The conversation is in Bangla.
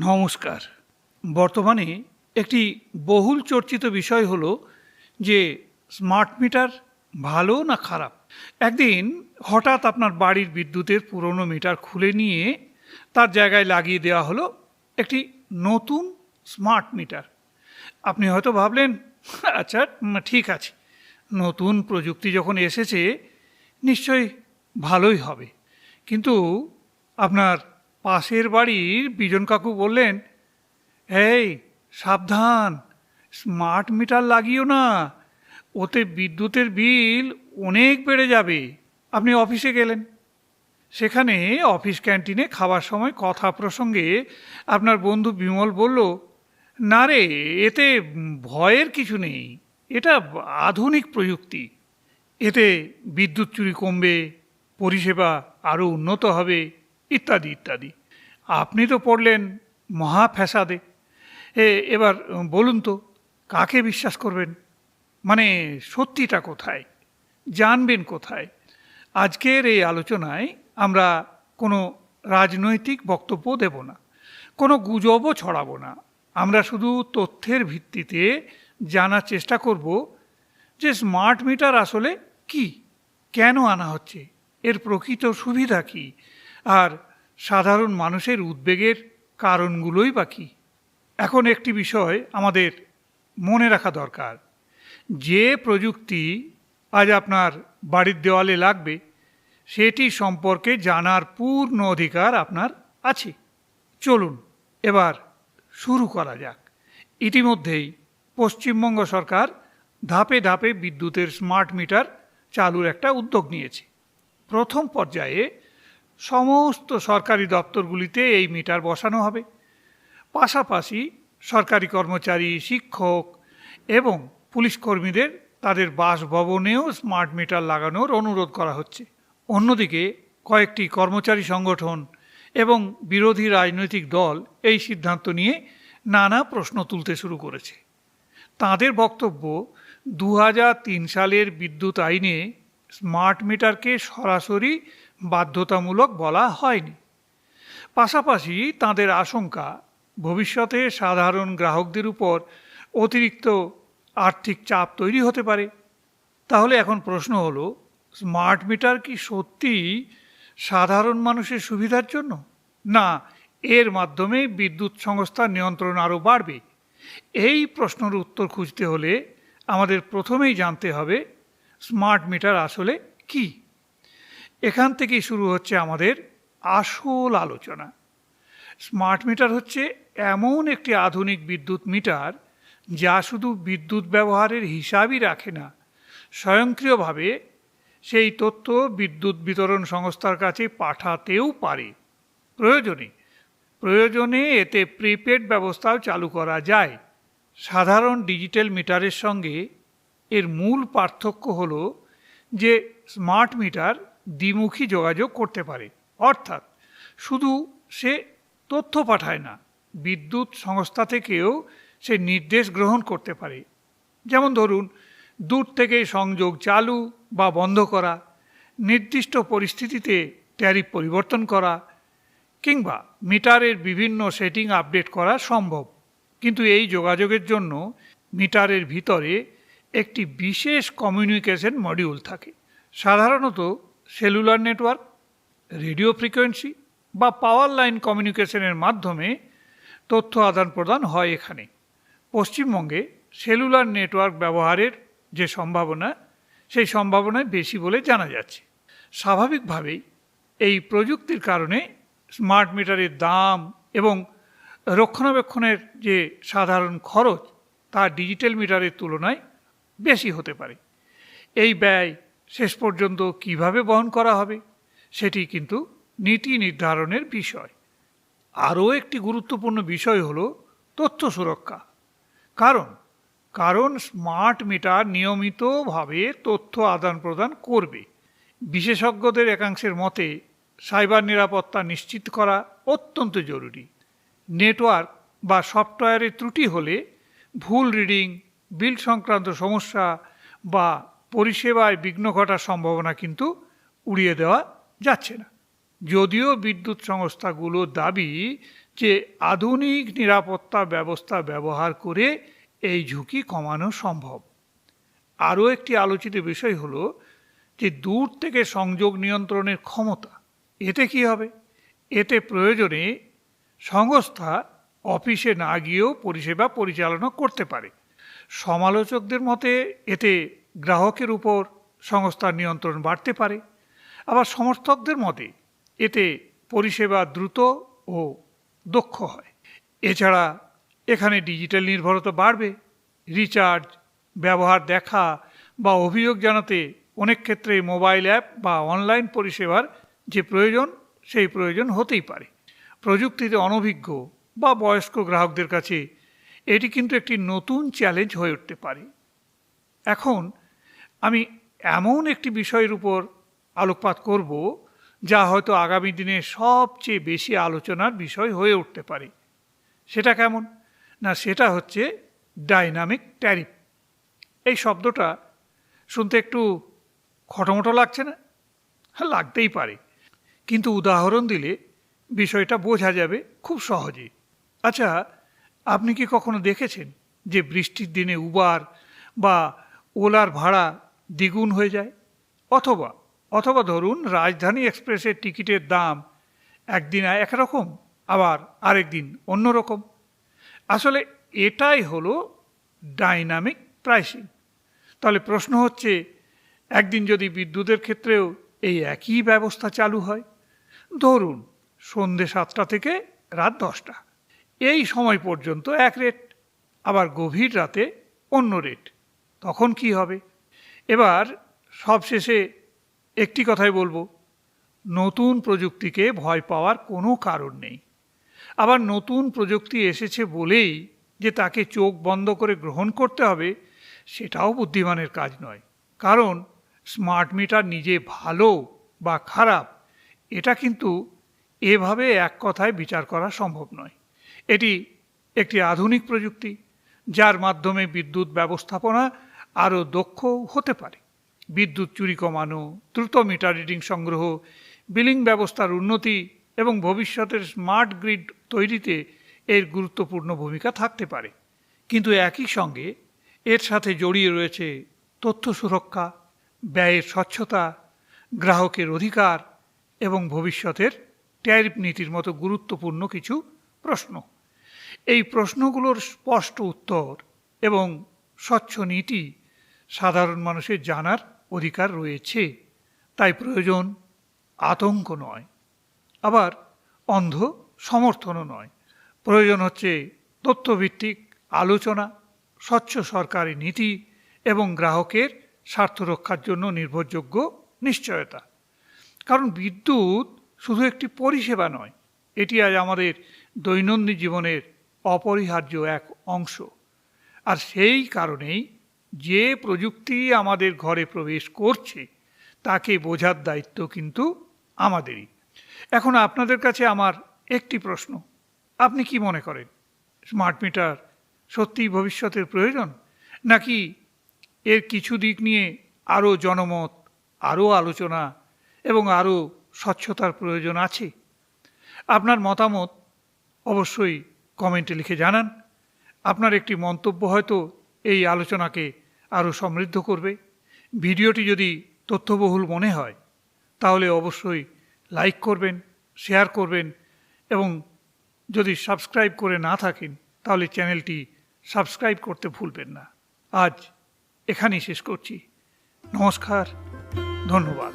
নমস্কার। বর্তমানে একটি বহুল চর্চিত বিষয় হলো যে স্মার্ট মিটার ভালো না খারাপ। একদিন হঠাৎ আপনার বাড়ির বিদ্যুতের পুরনো মিটার খুলে নিয়ে তার জায়গায় লাগিয়ে দেওয়া হলো একটি নতুন স্মার্ট মিটার। আপনি হয়তো ভাবলেন, আচ্ছা ঠিক আছে, নতুন প্রযুক্তি যখন এসেছে নিশ্চয়ই ভালোই হবে। কিন্তু আপনার পাশের বাড়ির বিজন কাকু বললেন, এই সাবধান, স্মার্ট মিটার লাগিও না, ওতে বিদ্যুতের বিল অনেক বেড়ে যাবে। আপনি অফিসে গেলেন, সেখানে অফিস ক্যান্টিনে খাবার সময় কথা প্রসঙ্গে আপনার বন্ধু বিমল বলল, না রে, এতে ভয়ের কিছু নেই, এটা আধুনিক প্রযুক্তি, এতে বিদ্যুৎ চুরি কমবে, পরিষেবা আরও উন্নত হবে, ইত্যাদি ইত্যাদি। আপনি তো পড়লেন মহা ফ্যাসাদে। এবার বলুন তো, কাকে বিশ্বাস করবেন? মানে সত্যিটা কোথায়, জানবেন কোথায়? আজকের এই আলোচনায় আমরা কোনো রাজনৈতিক বক্তব্য দেব না, কোনো গুজবও ছড়াবো না। আমরা শুধু তথ্যের ভিত্তিতে জানার চেষ্টা করব যে স্মার্ট মিটার আসলে কি, কেন আনা হচ্ছে, এর প্রকৃত সুবিধা কি, আর সাধারণ মানুষের উদ্বেগের কারণগুলোই বা কী। এখন একটি বিষয় আমাদের মনে রাখা দরকার, যে প্রযুক্তি আজ আপনার বাড়ির দেওয়ালে লাগবে সেটি সম্পর্কে জানার পূর্ণ অধিকার আপনার আছে। চলুন এবার শুরু করা যাক। ইতিমধ্যেই পশ্চিমবঙ্গ সরকার ধাপে ধাপে বিদ্যুতের স্মার্ট মিটার চালুর একটা উদ্যোগ নিয়েছে। প্রথম পর্যায়ে সমস্ত সরকারি দপ্তরগুলিতে এই মিটার বসানো হবে। পাশাপাশি সরকারি কর্মচারী, শিক্ষক এবং পুলিশ কর্মীদের তাদের বাসভবনেও স্মার্ট মিটার লাগানোর অনুরোধ করা হচ্ছে। অন্যদিকে কয়েকটি কর্মচারী সংগঠন এবং বিরোধী রাজনৈতিক দল এই সিদ্ধান্ত নিয়ে নানা প্রশ্ন তুলতে শুরু করেছে। তাদের বক্তব্য, 2003 সালের বিদ্যুৎ আইনে স্মার্ট মিটারকে সরাসরি বাধ্যতামূলক বলা হয়নি। পাশাপাশি তাদের আশঙ্কা, ভবিষ্যতে সাধারণ গ্রাহকদের উপর অতিরিক্ত আর্থিক চাপ তৈরি হতে পারে। তাহলে এখন প্রশ্ন হলো, স্মার্ট মিটার কি সত্যিই সাধারণ মানুষের সুবিধার জন্য, না এর মাধ্যমে বিদ্যুৎ সংস্থার নিয়ন্ত্রণ আরও বাড়বে? এই প্রশ্নের উত্তর খুঁজতে হলে আমাদের প্রথমেই জানতে হবে স্মার্ট মিটার আসলে কি। এখান থেকেই শুরু হচ্ছে আমাদের আসল আলোচনা। স্মার্ট মিটার হচ্ছে এমন একটি আধুনিক বিদ্যুৎ মিটার যা শুধু বিদ্যুৎ ব্যবহারের হিসাবই রাখে না, স্বয়ংক্রিয়ভাবে সেই তথ্য বিদ্যুৎ বিতরণ সংস্থার কাছে পাঠাতেও পারে। প্রয়োজনে এতে প্রিপেড ব্যবস্থাও চালু করা যায়। সাধারণ ডিজিটাল মিটারের সঙ্গে এর মূল পার্থক্য হলো যে স্মার্ট মিটার দ্বিমুখী যোগাযোগ করতে পারে, অর্থাৎ শুধু সে তথ্য পাঠায় না, বিদ্যুৎ সংস্থা থেকেও সে নির্দেশ গ্রহণ করতে পারে। যেমন ধরুন, দূর থেকে সংযোগ চালু বা বন্ধ করা, নির্দিষ্ট পরিস্থিতিতে ট্যারিফ পরিবর্তন করা, কিংবা মিটারের বিভিন্ন সেটিং আপডেট করা সম্ভব। কিন্তু এই যোগাযোগের জন্য মিটারের ভিতরে একটি বিশেষ কমিউনিকেশন মডিউল থাকে। সাধারণত সেলুলার নেটওয়ার্ক, রেডিও ফ্রিকোয়েন্সি বা পাওয়ার লাইন কমিউনিকেশনের মাধ্যমে তথ্য আদান প্রদান হয়। এখানে পশ্চিমবঙ্গে সেলুলার নেটওয়ার্ক ব্যবহারের যে সম্ভাবনা, সেই সম্ভাবনায় বেশি বলে জানা যাচ্ছে। স্বাভাবিকভাবেই এই প্রযুক্তির কারণে স্মার্ট মিটারের দাম এবং রক্ষণাবেক্ষণের যে সাধারণ খরচ তা ডিজিটাল মিটারের তুলনায় বেশি হতে পারে। এই ব্যয় শেষ পর্যন্ত কিভাবে বহন করা হবে সেটি কিন্তু নীতি নির্ধারণের বিষয়। আরও একটি গুরুত্বপূর্ণ বিষয় হলো তথ্য সুরক্ষা। কারণ স্মার্ট মিটার নিয়মিতভাবে তথ্য আদান প্রদান করবে। বিশেষজ্ঞদের একাংশের মতে সাইবার নিরাপত্তা নিশ্চিত করা অত্যন্ত জরুরি। নেটওয়ার্ক বা সফটওয়্যারের ত্রুটি হলে ভুল রিডিং, বিল সংক্রান্ত সমস্যা বা পরিষেবায় বিঘ্ন ঘটার সম্ভাবনা কিন্তু উড়িয়ে দেওয়া যাচ্ছে না। যদিও বিদ্যুৎ সংস্থাগুলোর দাবি যে আধুনিক নিরাপত্তা ব্যবস্থা ব্যবহার করে এই ঝুঁকি কমানো সম্ভব। আরও একটি আলোচিত বিষয় হলো যে দূর থেকে সংযোগ নিয়ন্ত্রণের ক্ষমতা। এতে কি হবে? এতে প্রয়োজনে সংস্থা অফিসে না গিয়েও পরিষেবা পরিচালনা করতে পারে। সমালোচকদের মতে এতে গ্রাহকের উপর সংস্থার নিয়ন্ত্রণ বাড়তে পারে। আবার সমর্থকদের মতে এতে পরিষেবা দ্রুত ও দক্ষ হয়। এছাড়া এখানে ডিজিটাল নির্ভরতা বাড়বে। রিচার্জ, ব্যবহার দেখা বা অভিযোগ জানাতে অনেক ক্ষেত্রে মোবাইল অ্যাপ বা অনলাইন পরিষেবার যে প্রয়োজন, সেই প্রয়োজন হতেই পারে। প্রযুক্তিতে অনভিজ্ঞ বা বয়স্ক গ্রাহকদের কাছে এটি কিন্তু একটি নতুন চ্যালেঞ্জ হয়ে উঠতে পারে। এখন আমি এমন একটি বিষয়ের উপর আলোকপাত করব যা হয়তো আগামী দিনে সবচেয়ে বেশি আলোচনার বিষয় হয়ে উঠতে পারে। সেটা কেমন? না, সেটা হচ্ছে ডাইনামিক ট্যারিফ। এই শব্দটা শুনতে একটু খটোমটো লাগছে না? হ্যাঁ, লাগতেই পারে, কিন্তু উদাহরণ দিলে বিষয়টা বোঝা যাবে খুব সহজেই। আচ্ছা, আপনি কি কখনো দেখেছেন যে বৃষ্টির দিনে উবার বা ওলার ভাড়া দ্বিগুণ হয়ে যায়? অথবা অথবা ধরুন রাজধানী এক্সপ্রেসের টিকিটের দাম একদিন একরকম, আবার আরেক দিন অন্যরকম। আসলে এটাই হলো ডাইনামিক প্রাইসিং। তাহলে প্রশ্ন হচ্ছে, একদিন যদি বিদ্যুতের ক্ষেত্রেও এই একই ব্যবস্থা চালু হয়, ধরুন সন্ধ্যে 7টা থেকে রাত 10টা, এই সময় পর্যন্ত এক রেট, আবার গভীর রাতে অন্য রেট, তখন কি হবে? এবার সবশেষে একটি কথাই বলবো, নতুন প্রযুক্তিকে ভয় পাওয়ার কোনো কারণ নেই। আবার নতুন প্রযুক্তি এসেছে বলেই যে তাকে চোখ বন্ধ করে গ্রহণ করতে হবে, সেটাও বুদ্ধিমানের কাজ নয়। কারণ স্মার্ট মিটার নিজে ভালো বা খারাপ, এটা কিন্তু এভাবে এক কথায় বিচার করা সম্ভব নয়। এটি একটি আধুনিক প্রযুক্তি, যার মাধ্যমে বিদ্যুৎ ব্যবস্থাপনা আরও দক্ষ হতে পারে। বিদ্যুৎ চুরি কমানো, দ্রুত মিটার রিডিং সংগ্রহ, বিলিং ব্যবস্থার উন্নতি এবং ভবিষ্যতের স্মার্ট গ্রিড তৈরিতে এর গুরুত্বপূর্ণ ভূমিকা থাকতে পারে। কিন্তু একই সঙ্গে এর সাথে জড়িয়ে রয়েছে তথ্য সুরক্ষা, ব্যয়ের স্বচ্ছতা, গ্রাহকের অধিকার এবং ভবিষ্যতের ট্যারিফ নীতির মতো গুরুত্বপূর্ণ কিছু প্রশ্ন। এই প্রশ্নগুলোর স্পষ্ট উত্তর এবং স্বচ্ছ নীতি সাধারণ মানুষের জানার অধিকার রয়েছে। তাই প্রয়োজন আতঙ্ক নয়, আবার অন্ধ সমর্থনও নয়। প্রয়োজন হচ্ছে তথ্যভিত্তিক আলোচনা, স্বচ্ছ সরকারি নীতি এবং গ্রাহকের স্বার্থ রক্ষার জন্য নির্ভরযোগ্য নিশ্চয়তা। কারণ বিদ্যুৎ শুধু একটি পরিষেবা নয়, এটি আজ আমাদের দৈনন্দিন জীবনের অপরিহার্য এক অংশ। আর সেই কারণেই যে প্রযুক্তি আমাদের ঘরে প্রবেশ করছে তাকে বোঝার দায়িত্ব কিন্তু আমাদেরই। এখন আপনাদের কাছে আমার একটি প্রশ্ন, আপনি কি মনে করেন, স্মার্ট মিটার সত্যিই ভবিষ্যতের প্রয়োজন, নাকি এর কিছু দিক নিয়ে আরও জনমত, আরও আলোচনা এবং আরও স্বচ্ছতার প্রয়োজন আছে? আপনার মতামত অবশ্যই কমেন্টে লিখে জানান। আপনার একটি মন্তব্য হয়তো এই আলোচনাকে আরও সমৃদ্ধ করবে। ভিডিওটি যদি তথ্যবহুল মনে হয় তাহলে অবশ্যই লাইক করবেন, শেয়ার করবেন এবং যদি সাবস্ক্রাইব করে না থাকেন তাহলে চ্যানেলটি সাবস্ক্রাইব করতে ভুলবেন না। আজ এখানেই শেষ করছি। নমস্কার, ধন্যবাদ।